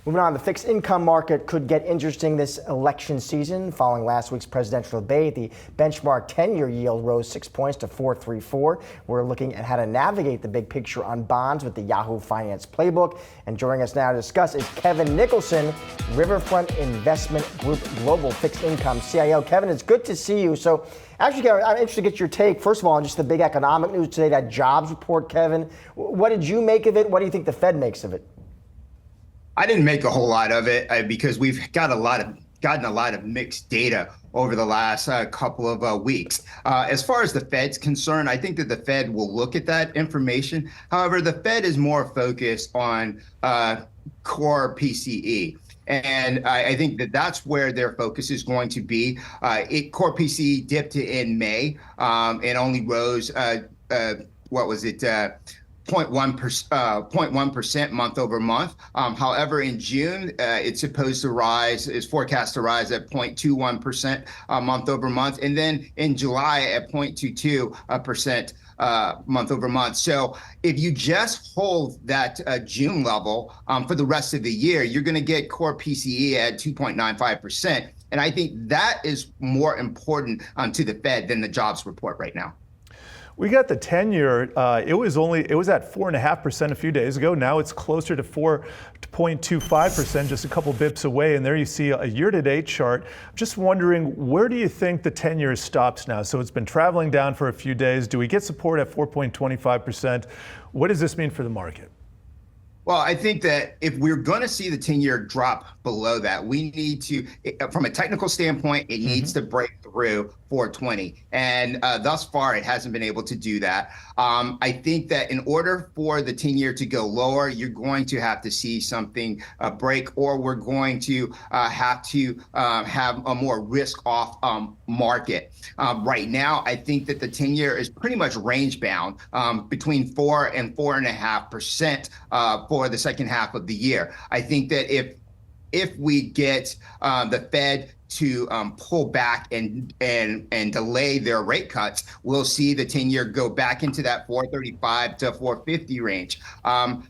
Moving on, the fixed income market could get interesting this election season. Following last week's presidential debate, the benchmark 10-year yield rose 6 points to 4.34. We're looking at how to navigate the big picture on bonds with the Yahoo Finance playbook. And joining us now to discuss is Kevin Nicholson, Riverfront Investment Group Global Fixed Income CIO. Kevin, it's good to see you. So actually, Kevin, I'm interested to get your take, first of all, on just the big economic news today, that jobs report, Kevin. What did you make of it? What do you think the Fed makes of it? I didn't make a whole lot of it because we've gotten a lot of mixed data over the last couple of weeks. As far as the Fed's concerned, I think that the Fed will look at that information. However, the Fed is more focused on core PCE. And I think that that's where their focus is going to be. Core PCE dipped in May and only rose, 0.1% month over month. However, in June, it's forecast to rise at 0.21% month over month. And then in July at 0.22% month over month. So if you just hold that June level for the rest of the year, you're going to get core PCE at 2.95%. And I think that is more important to the Fed than the jobs report right now. We got the 10-year, it was at 4.5% a few days ago. Now it's closer to 4.25%, just a couple bips away. And there you see a year-to-date chart. Just wondering, where do you think the 10-year stops now? So it's been traveling down for a few days. Do we get support at 4.25%? What does this mean for the market? Well, I think that if we're going to see the 10-year drop below that, we need to, from a technical standpoint, it needs to break through 420. And thus far, it hasn't been able to do that. I think that in order for the 10-year to go lower, you're going to have to see something break, or we're going to have to have a more risk-off market. Right now, I think that the 10-year is pretty much range-bound between 4 and 4.5% for the second half of the year. I think that if we get the Fed to pull back and delay their rate cuts, we'll see the 10-year go back into that 435 to 450 range.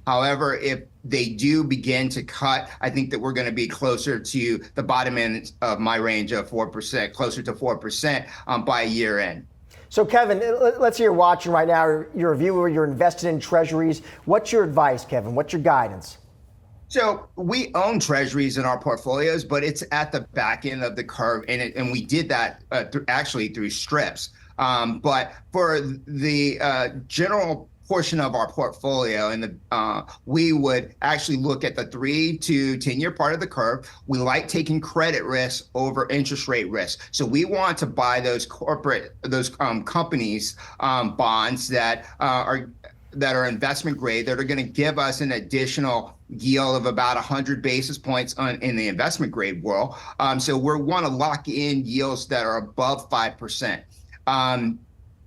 However, if they do begin to cut, I think that we're going to be closer to the bottom end of my range of 4%, closer to 4% by year end. So Kevin, let's say you're watching right now, you're a viewer, you're invested in treasuries. What's your advice, Kevin? What's your guidance? So we own treasuries in our portfolios, but it's at the back end of the curve, and we did that through strips. But for the general portion of our portfolio, and we would actually look at the 3 to 10-year part of the curve. We like taking credit risk over interest rate risk. So we want to buy those companies bonds that are investment grade, that are going to give us an additional yield of about 100 basis points in the investment grade world. So we want to lock in yields that are above 5%. And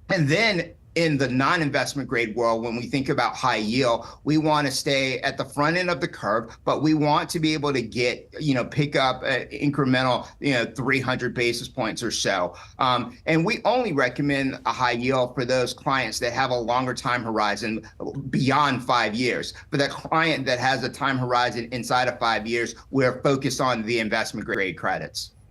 then in the non-investment grade world, when we think about high yield, we want to stay at the front end of the curve, but we want to be able to pick up an incremental, 300 basis points or so. And we only recommend a high yield for those clients that have a longer time horizon beyond 5 years. For that client that has a time horizon inside of 5 years, we're focused on the investment grade credits.